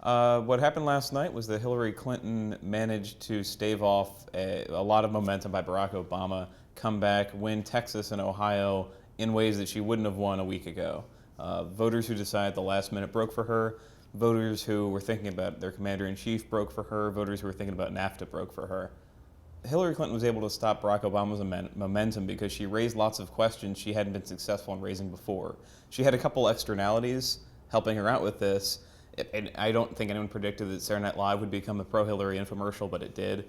What happened last night was that Hillary Clinton managed to stave off a lot of momentum by Barack Obama, come back, win Texas and Ohio in ways that she wouldn't have won a week ago. Voters who decided at the last minute broke for her. Voters who were thinking about their commander-in-chief broke for her. Voters who were thinking about NAFTA broke for her. Hillary Clinton was able to stop Barack Obama's momentum because she raised lots of questions she hadn't been successful in raising before. She had a couple externalities helping her out with this. And I don't think anyone predicted that Saturday Night Live would become a pro-Hillary infomercial, but it did.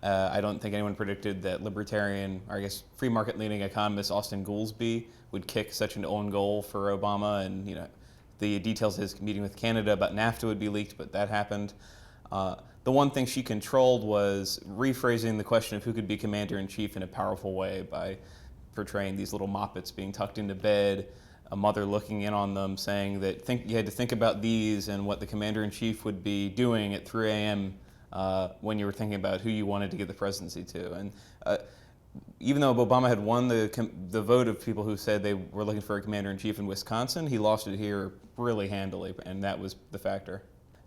I don't think anyone predicted that libertarian, or I guess free market-leaning economist Austin Goolsbee would kick such an own goal for Obama, and the details of his meeting with Canada about NAFTA would be leaked, but that happened. The one thing she controlled was rephrasing the question of who could be commander-in-chief in a powerful way by portraying these little moppets being tucked into bed, a mother looking in on them, saying that you had to think about these and what the commander-in-chief would be doing at 3 a.m. When you were thinking about who you wanted to give the presidency to. And even though Obama had won the vote of people who said they were looking for a commander-in-chief in Wisconsin, he lost it here really handily, and that was the factor.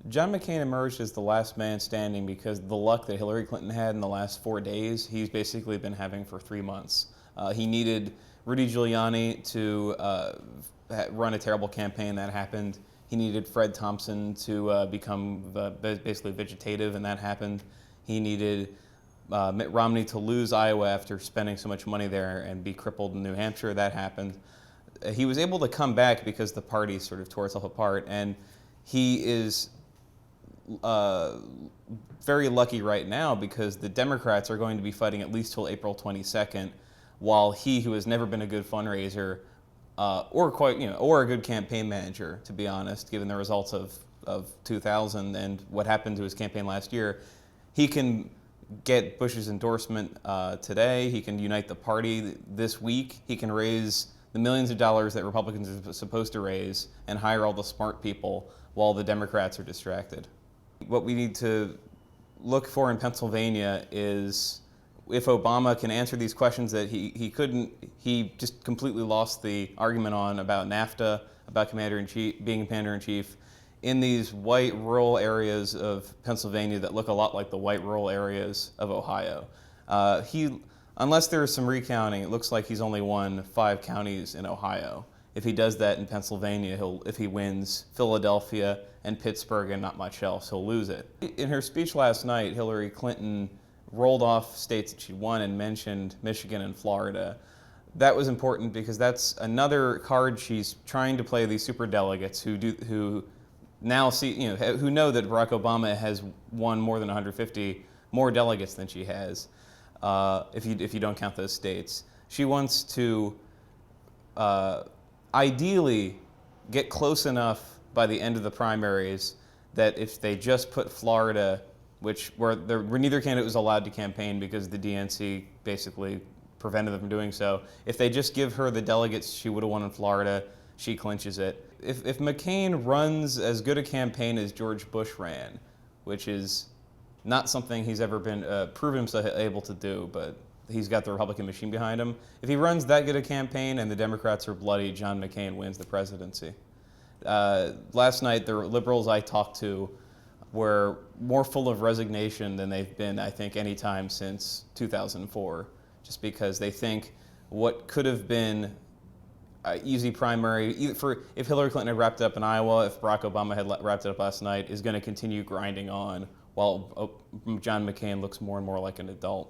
John McCain emerged as the last man standing because the luck that Hillary Clinton had in the last 4 days, he's basically been having for 3 months. He needed Rudy Giuliani to run a terrible campaign. That happened. He needed Fred Thompson to become basically vegetative, and that happened. He needed Mitt Romney to lose Iowa after spending so much money there and be crippled in New Hampshire. That happened. He was able to come back because the party sort of tore itself apart, and he is very lucky right now because the Democrats are going to be fighting at least till April 22nd, while he, who has never been a good fundraiser or a good campaign manager, to be honest, given the results of 2000 and what happened to his campaign last year, he can get Bush's endorsement today. He can unite the party this week. He can raise the millions of dollars that Republicans are supposed to raise and hire all the smart people while the Democrats are distracted. What we need to look for in Pennsylvania is if Obama can answer these questions that he couldn't, he just completely lost the argument on about NAFTA, about being commander-in-chief, in these white rural areas of Pennsylvania that look a lot like the white rural areas of Ohio. Unless there is some recounting, it looks like he's only won 5 counties in Ohio. If he does that in Pennsylvania, if he wins Philadelphia and Pittsburgh and not much else, he'll lose it. In her speech last night, Hillary Clinton rolled off states that she won and mentioned Michigan and Florida. That was important because that's another card she's trying to play these superdelegates who now see, who know that Barack Obama has won more than 150 more delegates than she has, if you don't count those states. She wants to ideally get close enough by the end of the primaries that if they just put Florida, where neither candidate was allowed to campaign because the DNC basically prevented them from doing so, if they just give her the delegates she would have won in Florida, she clinches it. If McCain runs as good a campaign as George Bush ran, which is not something he's ever been proven himself able to do, but he's got the Republican machine behind him. If he runs that good a campaign and the Democrats are bloody, John McCain wins the presidency. Last night, the liberals I talked to were more full of resignation than they've been, I think, any time since 2004, just because they think what could have been an easy primary, if Hillary Clinton had wrapped it up in Iowa, if Barack Obama had wrapped it up last night, is going to continue grinding on while John McCain looks more and more like an adult.